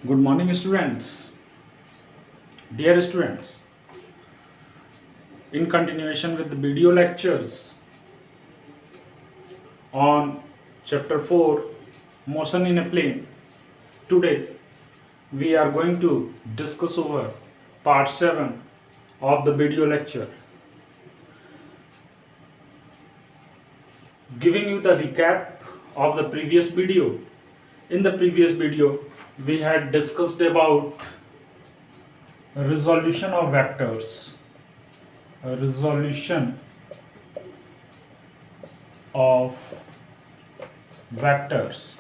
Good morning, students. Dear students, in continuation with the video lectures on chapter 4, Motion in a Plane, today we are going to discuss over part 7 of the video lecture. Giving you the recap of the previous video. In the previous video, we had discussed about resolution of vectors. Resolution of vectors,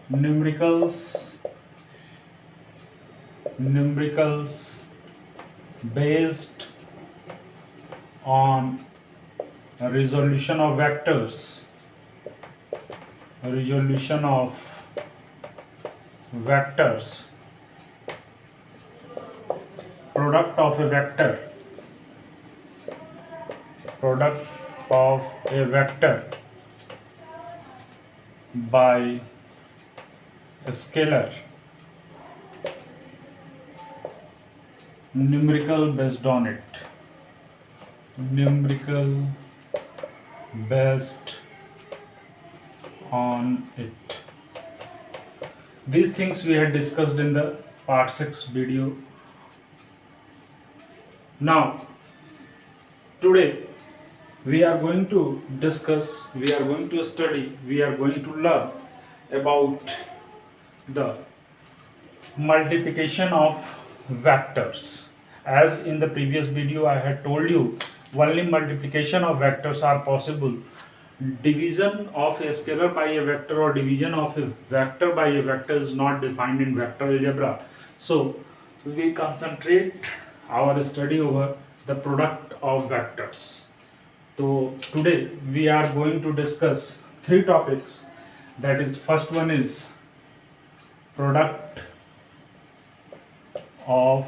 numericals based on resolution of vectors, product of a vector by a scalar, numerical based on it, These things we had discussed in the part 6 video. Now, today we are going to discuss, we are going to study, we are going to learn about the multiplication of vectors. As in the previous video I had told you, only multiplication of vectors are possible. Division of a scalar by a vector or division of a vector by a vector is not defined in vector algebra. So we concentrate our study over the product of vectors. So today we are going to discuss three topics. That is, first one is product of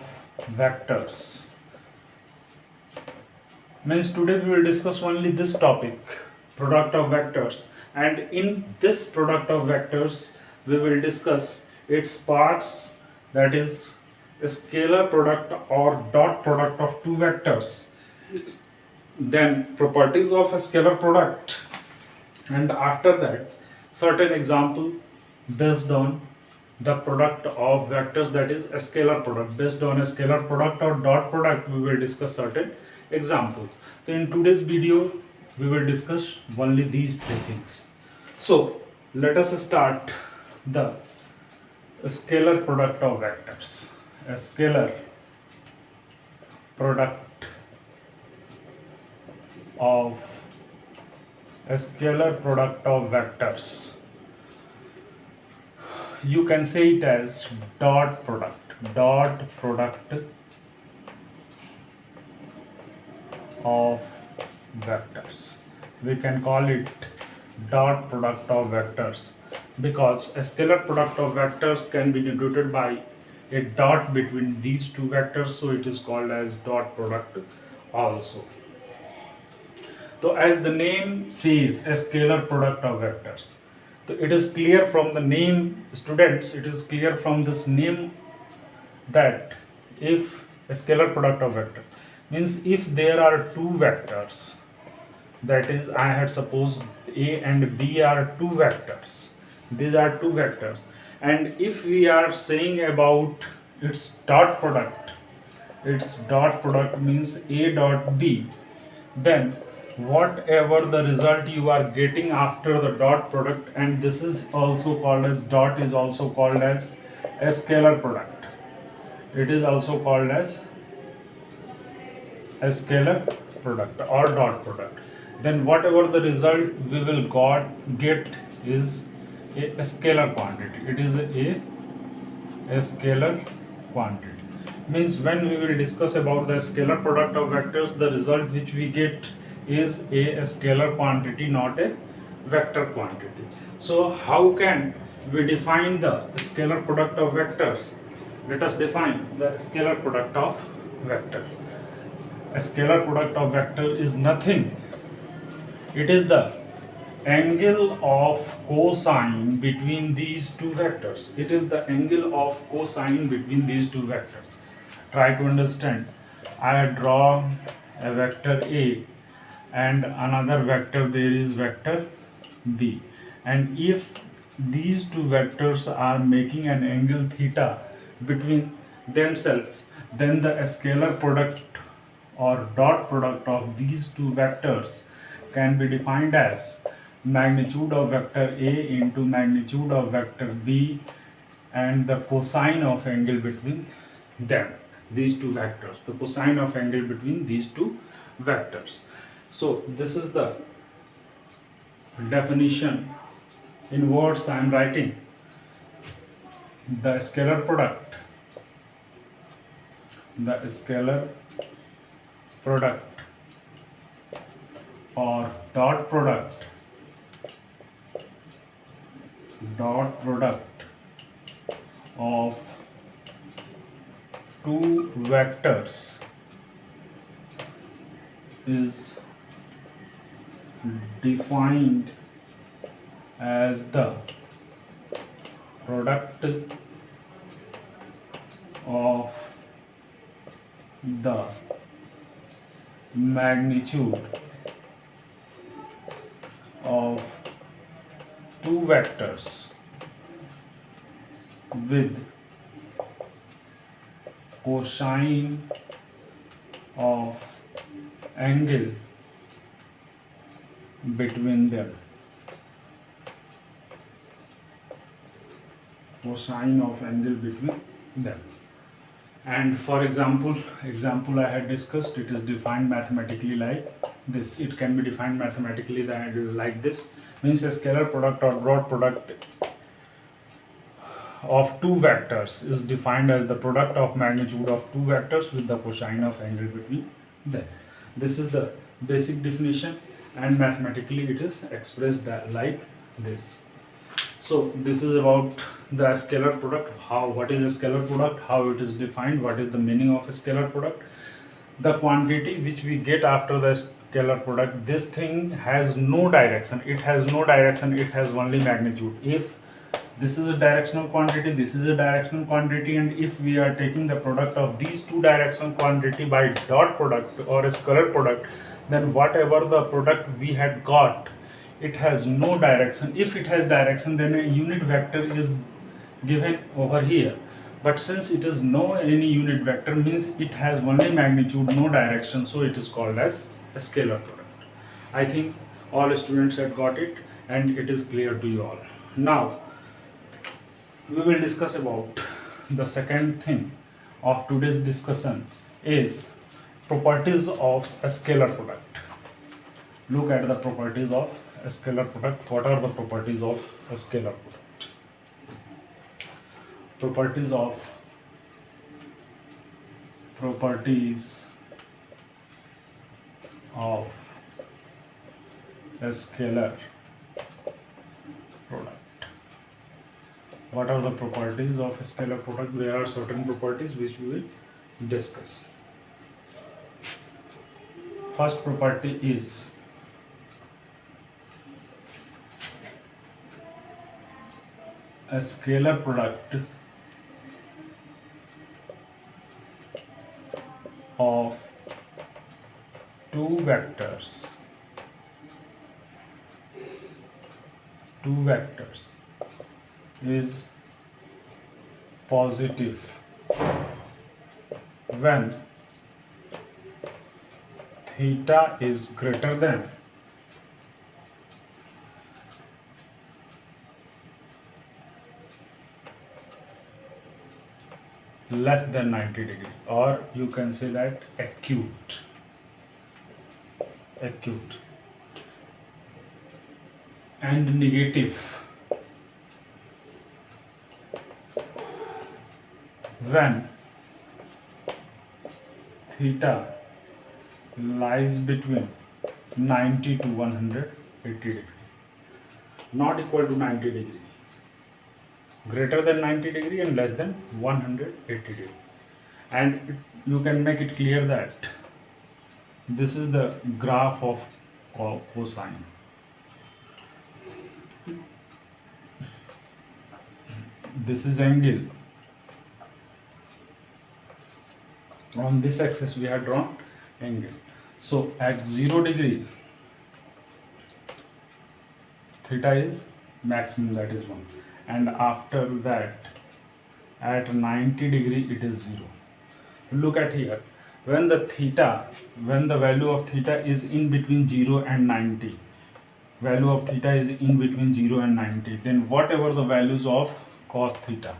vectors. Means today we will discuss only this topic, product of vectors, and in this product of vectors we will discuss its parts, that is a scalar product or dot product of two vectors, then properties of a scalar product, and after that certain example based on the product of vectors, that is a scalar product. Based on a scalar product or dot product we will discuss certain examples. So in today's video we will discuss only these three things. So let us start the scalar product of vectors. A scalar product of vectors, you can say it as dot product of vectors. We can call it dot product of vectors because a scalar product of vectors can be denoted by a dot between these two vectors, so it is called as dot product also. So as the name says, a scalar product of vectors. So it is clear from the name, students, it is clear from this name that if a scalar product of vector means if there are two vectors, that is I had supposed A and B are two vectors, these are two vectors, and if we are saying about its dot product means A dot B, then whatever the result you are getting after the dot product, and this is also called as dot, is also called as a scalar product. It is also called as a scalar product or dot product. Then whatever the result we will get is a scalar quantity. It is a scalar quantity. Means when we will discuss about the scalar product of vectors, the result which we get is a scalar quantity, not a vector quantity. So how can we define the scalar product of vectors? Let us define the scalar product of vector. A scalar product of vector is nothing. It is the angle of cosine between these two vectors. It is the angle of cosine between these two vectors. Try to understand. I draw a vector A and another vector, there is vector B, and if these two vectors are making an angle theta between themselves, then the scalar product or dot product of these two vectors can be defined as magnitude of vector A into magnitude of vector B and the cosine of angle between them, these two vectors, the cosine of angle between these two vectors. So this is the definition in words I am writing. The scalar product or dot product of two vectors is defined as the product of the magnitude of two vectors with cosine of angle between them. Cosine of angle between them. And for example I had discussed, it is defined mathematically like this. It can be defined mathematically like this. Means a scalar product or dot product of two vectors is defined as the product of magnitude of two vectors with the cosine of angle between them. This is the basic definition, and mathematically it is expressed like this. So this is about the scalar product, what is a scalar product, how it is defined, what is the meaning of a scalar product, the quantity which we get after the scalar product. This thing has no direction, it has only magnitude. If this is a directional quantity, this is a directional quantity, and if we are taking the product of these two directional quantity by dot product or a scalar product, then whatever the product we had got, it has no direction. If it has direction, then a unit vector is given over here, but since it is no any unit vector, means it has only magnitude, no direction, so it is called as a scalar product. I think all students had got it and it is clear to you all. Now we will discuss about the second thing of today's discussion is properties of a scalar product. Look at the properties of a scalar product. What are the properties of a scalar product? Properties of a scalar product. What are the properties of a scalar product? There are certain properties which we will discuss. First property is a scalar product of two vectors is positive when theta is greater than less than 90 degree, or you can say that acute, and negative when theta lies between 90 to 180 degree, not equal to 90 degree, greater than 90 degree and less than 180 degree. And you can make it clear that this is the graph of cosine. this is angle. On this axis we have drawn angle. So at 0 degree theta is maximum, that is 1, and after that at 90 degree it is 0. Look at here, when the value of theta is in between 0 and 90, value of theta is in between 0 and 90, then whatever the values of cos theta,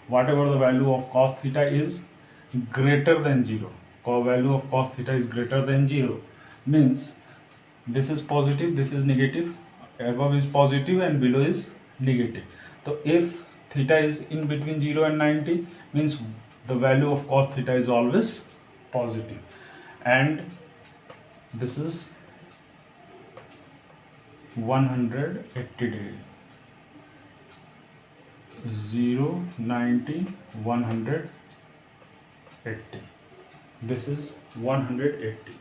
whatever the value of cos theta is greater than 0, value of cos theta is greater than 0, means this is positive, this is negative, above is positive and below is negative. So if theta is in between 0 and 90, means the value of cos theta is always positive, and this is 180 degree. 0, 90, 180. This is 180.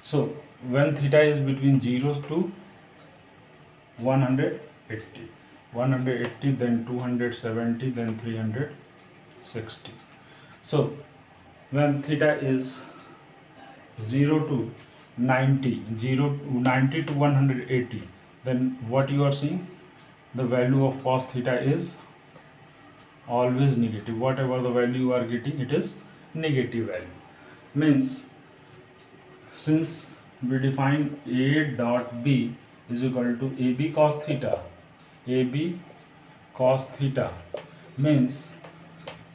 So when theta is between 0 to 180, 180, then 270, then 360. So when theta is 0 to 90, 90 to 180, then what you are seeing, the value of cos theta is always negative. Whatever the value you are getting, it is negative value. Means since we define A dot B is equal to AB cos theta, AB cos theta, means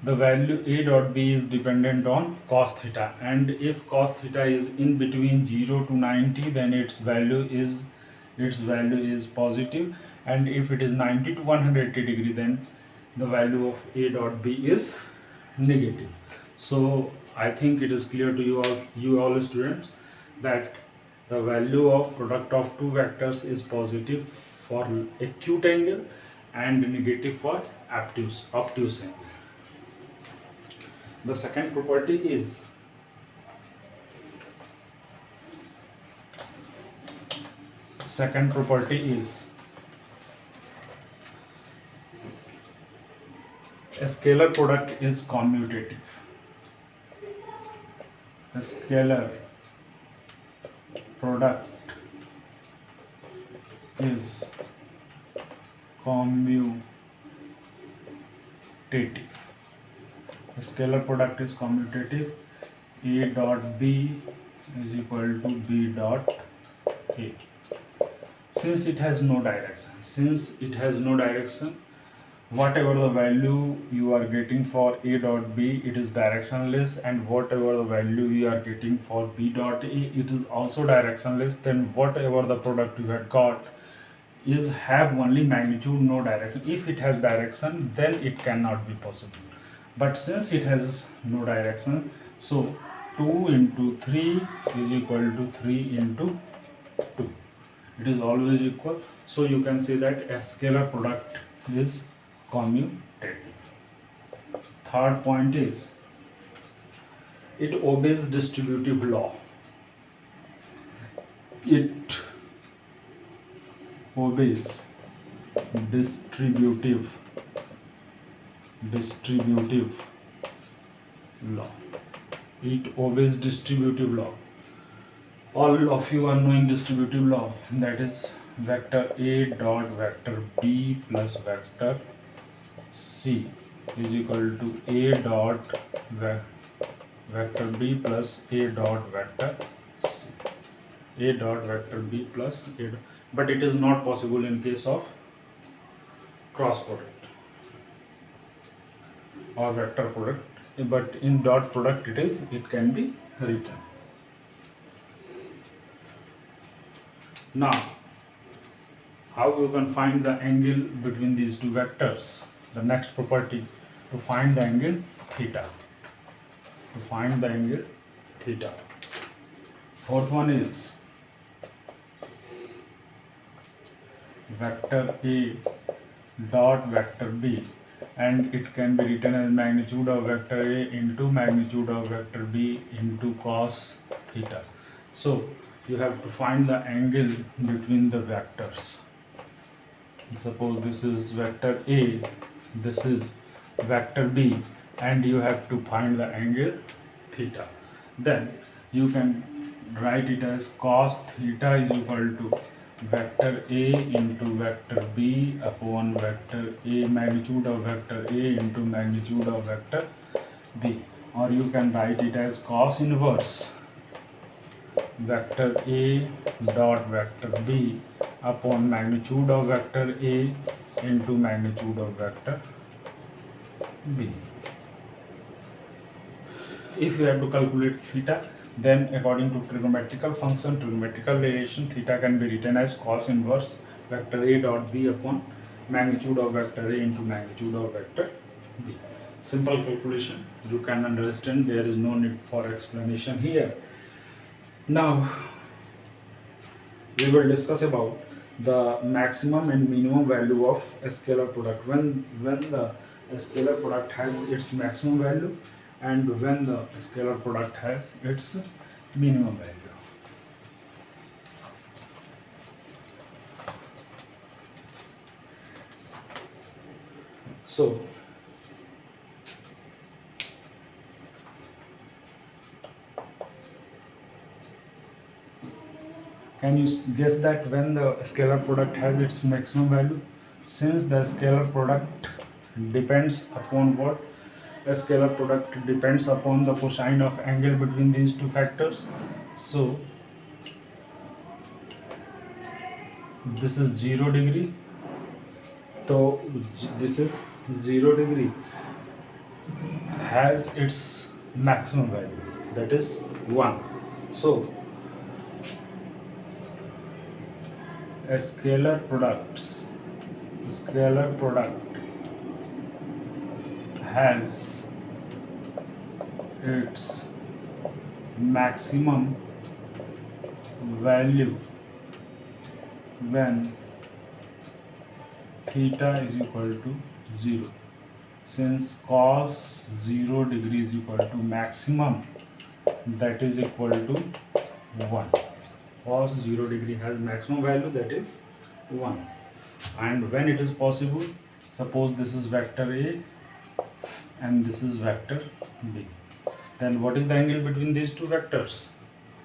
the value A dot B is dependent on cos theta, and if cos theta is in between 0 to 90, then its value is positive, and if it is 90 to 180 degree, then the value of A dot B is negative. So I think it is clear to you all students, that the value of product of two vectors is positive for acute angle and negative for obtuse angle. The second property is a scalar product is commutative. A scalar product is commutative. A scalar product is commutative. A dot B is equal to B dot A. Since it has no direction, whatever the value you are getting for A dot B, it is directionless, and whatever the value you are getting for B dot A, it is also directionless. Then whatever the product you had got is have only magnitude, no direction. If it has direction, then it cannot be possible. But since it has no direction, so 2 into 3 is equal to 3 into 2. It is always equal. So you can say that a scalar product is commutative. Third point is, it obeys distributive law. It obeys distributive law. It obeys distributive law. All of you are knowing distributive law, that is vector A dot vector B plus vector C is equal to A dot vector B plus A dot vector C. A dot vector B plus A dot, but it is not possible in case of cross product or vector product, but in dot product it can be written. Now, how you can find the angle between these two vectors? The next property, to find the angle theta. Fourth one is vector A dot vector B, and it can be written as magnitude of vector A into magnitude of vector B into cos theta. So you have to find the angle between the vectors. suppose this is vector A, this is vector B, and you have to find the angle theta. Then you can write it as cos theta is equal to vector A into vector B upon vector A, magnitude of vector A into magnitude of vector B, or you can write it as cos inverse vector A dot vector B upon magnitude of vector A into magnitude of vector B. If we have to calculate theta, then according to trigonometrical function, trigonometrical relation, theta can be written as cos inverse vector A dot B upon magnitude of vector A into magnitude of vector B. Simple calculation, you can understand, there is no need for explanation here. Now we will discuss about the maximum and minimum value of a scalar product. When the scalar product has its maximum value and when the scalar product has its minimum value. So can you guess that when the scalar product has its maximum value? Since the scalar product depends upon what? A scalar product depends upon the cosine of angle between these two factors. So this is 0 degree. So this is 0 degree has its maximum value, that is 1. So a scalar product has its maximum value when theta is equal to 0. Since cos 0 degree is equal to maximum, that is equal to 1. Cos 0 degree has maximum value, that is 1. And when it is possible, suppose this is vector A and this is vector B, then what is the angle between these two vectors?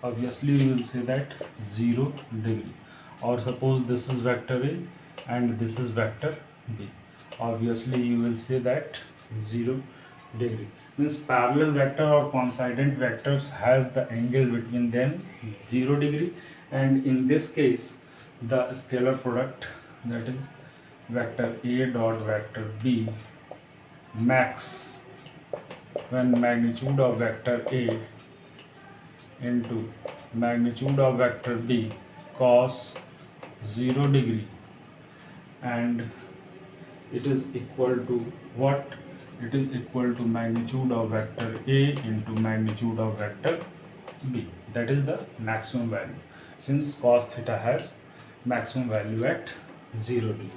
Obviously we will say that 0 degree. Or suppose this is vector A and this is vector B, obviously you will say that 0 degree. Means parallel vector or coincident vectors has the angle between them 0 degree, and in this case the scalar product, that is vector A dot vector B max when magnitude of vector A into magnitude of vector B cos 0 degree, and it is equal to what? It is equal to magnitude of vector A into magnitude of vector B. That is the maximum value, since cos theta has maximum value at 0 degree.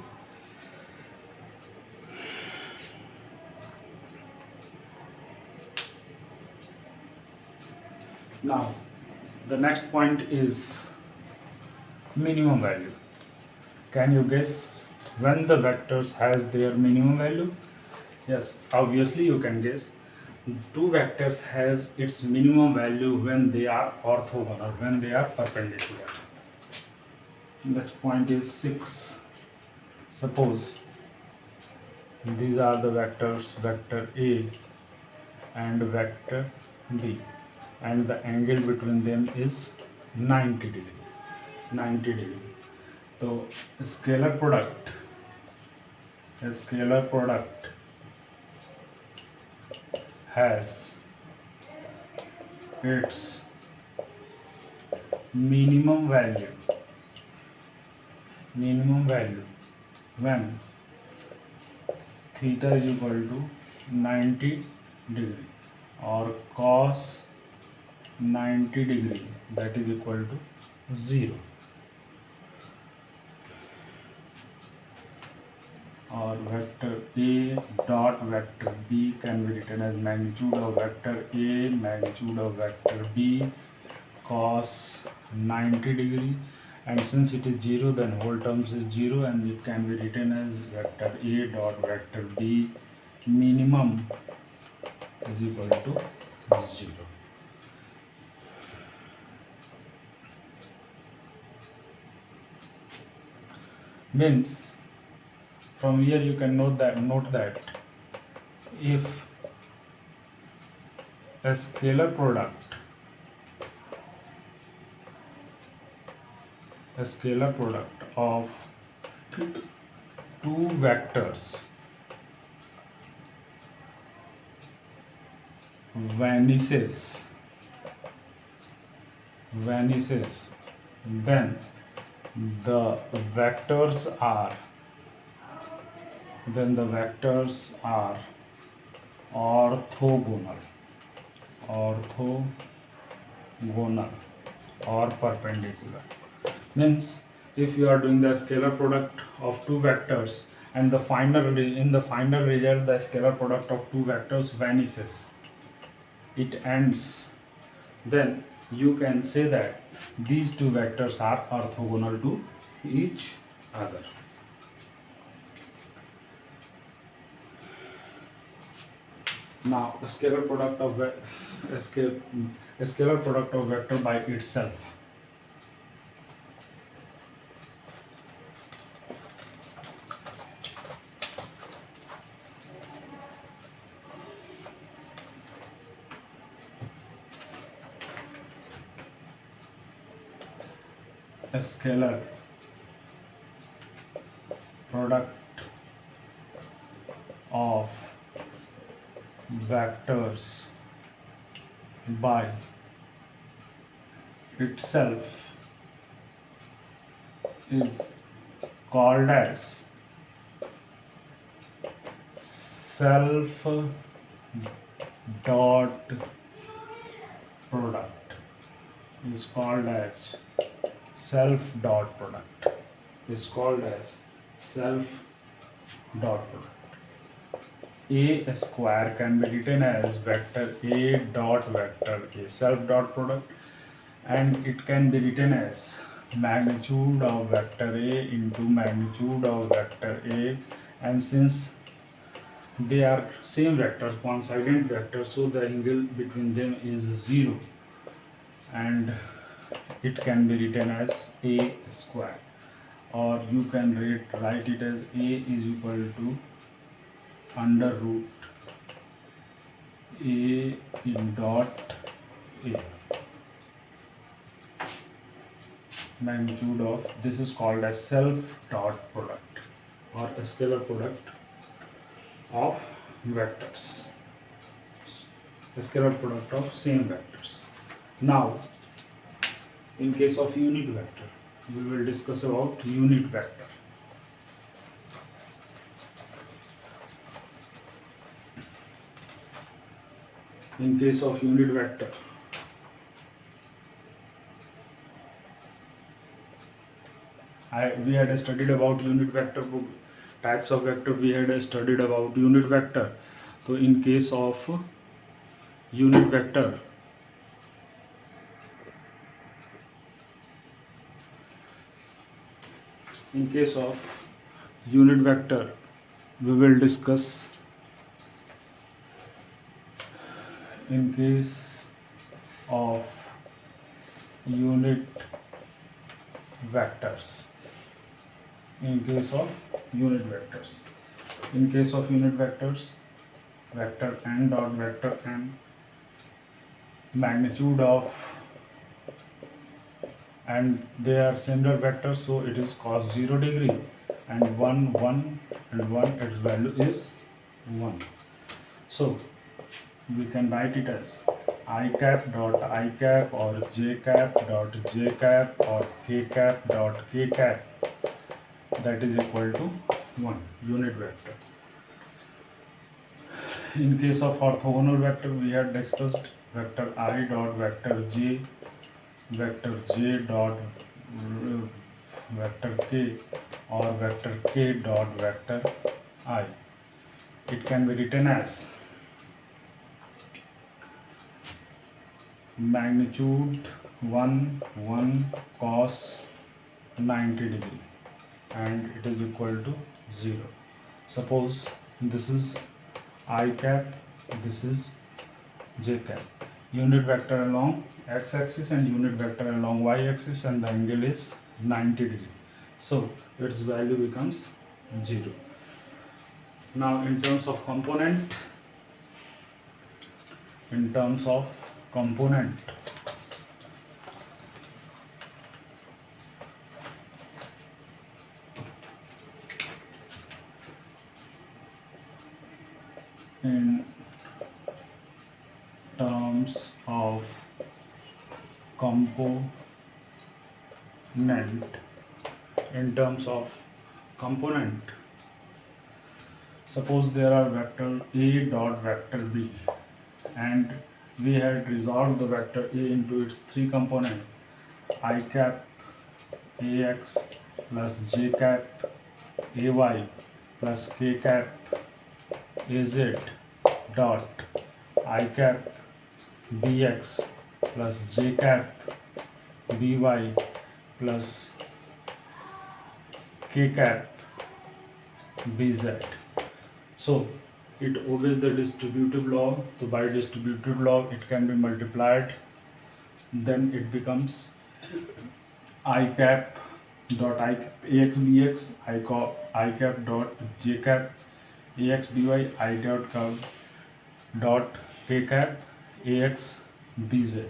Now the next point is minimum value. Can you guess when the vectors has their minimum value? Yes, obviously you can guess. Two vectors has its minimum value when they are orthogonal, when they are perpendicular. Next point is 6. Suppose these are the vectors, vector A and vector B, and the angle between them is 90 degree. 90 degree. So a scalar product has its minimum value when theta is equal to 90 degree or cos 90 degree, that is equal to 0. Or vector A dot vector B can be written as magnitude of vector A, magnitude of vector B cos 90 degree, and since it is 0, then whole terms is 0, and it can be written as vector A dot vector B minimum is equal to 0. Means from here you can note that if a scalar product of two vectors vanishes, then the vectors are orthogonal or perpendicular. Means if you are doing the scalar product of two vectors and in the final result the scalar product of two vectors vanishes, it ends, then you can say that these two vectors are orthogonal to each other. Now a scalar product of vector by itself. A scalar product of vectors by itself is called as self dot product. Is called as self dot product. A square can be written as vector A dot vector A, self dot product, and it can be written as magnitude of vector A into magnitude of vector A, and since they are same vectors, coincident vectors, so the angle between them is 0, and it can be written as A square, or you can write it as A is equal to under root A in dot A, magnitude of this is called as self dot product or a scalar product of vectors, a scalar product of same vectors. Now in case of unit vector, we will discuss about unit vector. In case of unit vector, we had studied about unit vector types of vector. We had studied about unit vector. So in case of unit vector, we will discuss in case of unit vectors. In case of unit vectors, vector n dot vector n, magnitude of, and they are similar vectors, so it is cos 0 degree, and 1 1 and 1, its value is 1. So we can write it as I cap dot I cap or j cap dot j cap or k cap dot k cap, that is equal to 1 unit vector. In case of orthogonal vector, we had discussed vector I dot vector j dot vector k or vector k dot vector I. It can be written as magnitude 1 1 cos 90 degree and it is equal to 0. Suppose this is I cap, this is j cap. Unit vector along x axis and unit vector along y axis, and the angle is 90 degree. So its value becomes 0. Now in terms of component, in terms of component, in terms of component, in terms of component, suppose there are vector A dot vector B, and we had resolved the vector A into its three components, I cap AX plus j cap AY plus k cap AZ dot I cap BX plus j cap BY plus k cap BZ. So it obeys the distributive law. So by distributive law it can be multiplied, then it becomes I cap dot I cap AX BX, I cap dot j cap AX BY, I dot k cap AX BZ.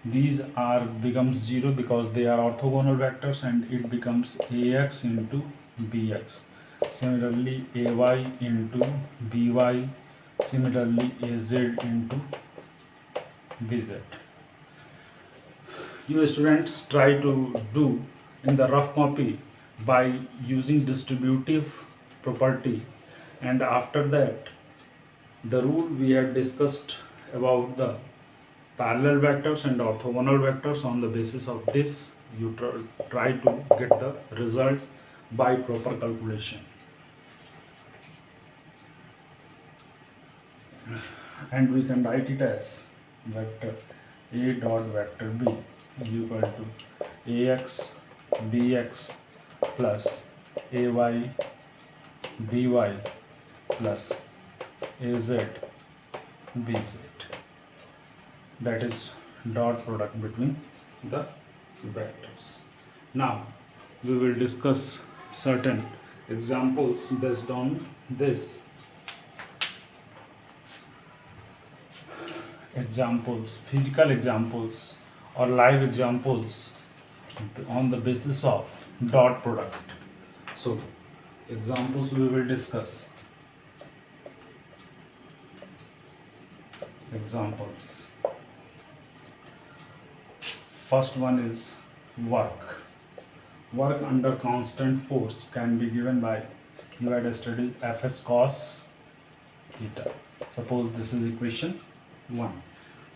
These are becomes 0 because they are orthogonal vectors, and it becomes AX into BX. Similarly AY into BY, similarly AZ into BZ. You students try to do in the rough copy by using distributive property, and after that the rule we had discussed about the parallel vectors and orthogonal vectors. On the basis of this you try to get the result by proper calculation, and we can write it as vector A dot vector B is equal to AX BX plus AY BY plus AZ BZ. That is dot product between the vectors. Now we will discuss certain examples based on this. Examples, physical examples or live examples on the basis of dot product. So examples we will discuss. Examples. First one is work. Work under constant force can be given by, you had studied Fs cos theta. Suppose this is equation 1.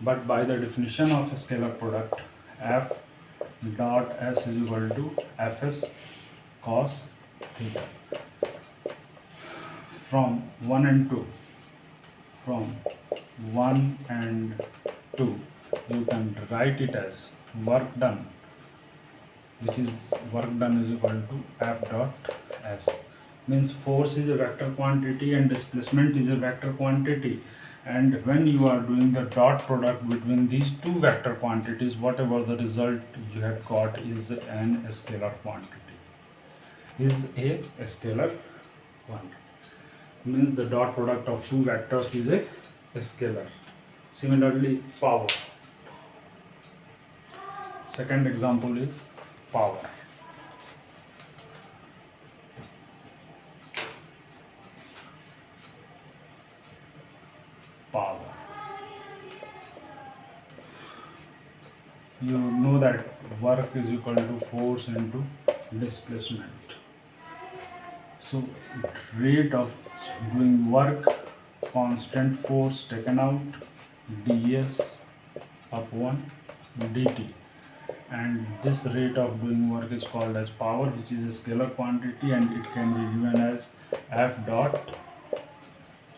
But by the definition of a scalar product, F dot S is equal to Fs cos theta. From 1 and 2, from 1 and 2, you can write it as work done, which is work done is equal to F dot S. Means force is a vector quantity and displacement is a vector quantity, and when you are doing the dot product between these two vector quantities, whatever the result you have got is an scalar quantity. Is a scalar quantity. Means the dot product of two vectors is a scalar. Similarly, power. Second example is power. Power. You know that work is equal to force into displacement. So rate of doing work, constant force taken out, ds upon dt, and this rate of doing work is called as power, which is a scalar quantity, and it can be given as F dot,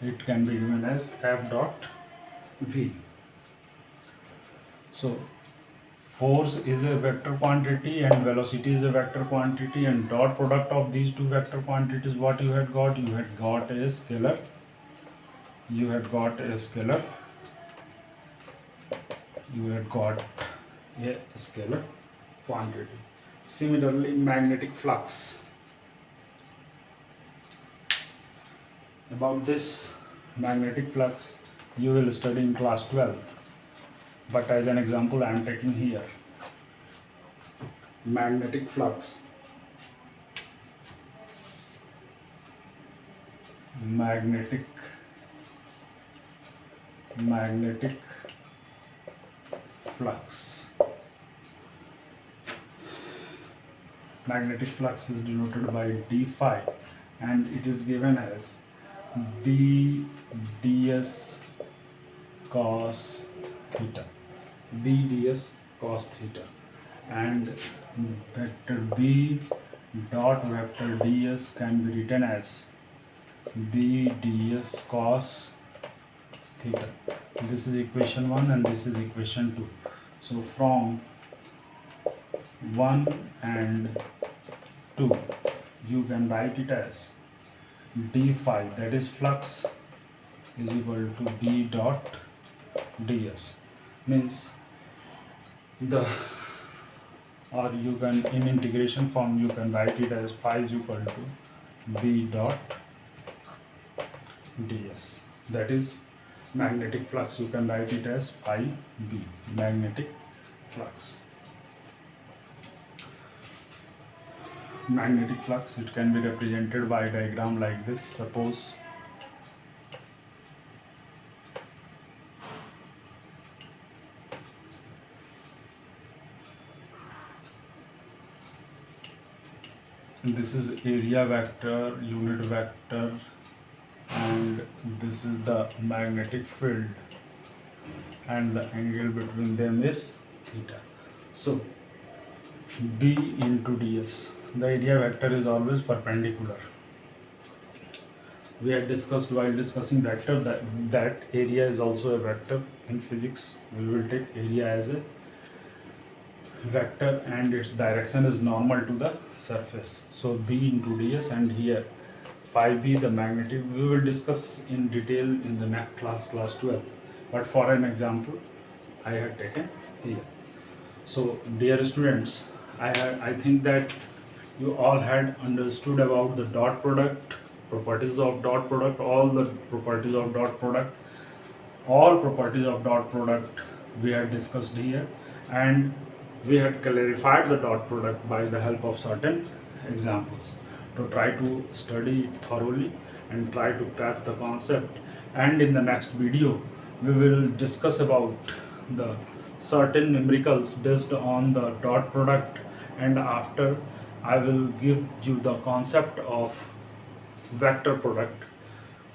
it can be given as F dot V. So Force is a vector quantity and velocity is a vector quantity, and dot product of these two vector quantities, what you had got? You had got a scalar. You had got a scalar. You had got a scalar quantity. Similarly, magnetic flux. About this magnetic flux, you will study in class 12. But as an example, I am taking here magnetic flux. Magnetic flux. Magnetic flux is denoted by d phi, and it is given as d ds cos theta. B ds cos theta, and vector b dot vector ds can be written as b ds cos theta. This is equation 1 and this is equation 2. So from 1 and 2 you can write it as d phi, that is flux, is equal to b dot ds. Means or you can, in integration form, you can write it as phi is equal to b dot ds. That is magnetic flux. You can write it as phi b, magnetic flux. Magnetic flux, it can be represented by a diagram like this. Suppose this is area vector, unit vector, and this is the magnetic field, and the angle between them is theta. So B into ds, the area vector is always perpendicular. We had discussed while discussing vector that area is also a vector. In physics we will take area as a vector and its direction is normal to the surface. So B into ds, and here phi b, the magnetic, we will discuss in detail in the next class, class 12. But for an example, I had taken here. So dear students, I think that you all had understood about the dot product, properties of dot product, all the properties of dot product, all properties of dot product we had discussed here, and we had clarified the dot product by the help of certain examples. To try to study it thoroughly and try to grasp the concept, and in the next video we will discuss about the certain numericals based on the dot product, and after I will give you the concept of vector product,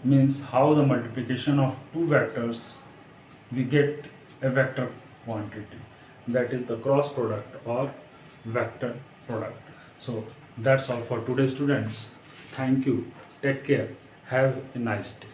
means how the multiplication of two vectors we get a vector quantity, that is the cross product or vector product. So that's all for today, students. Thank you. Take care. Have a nice day.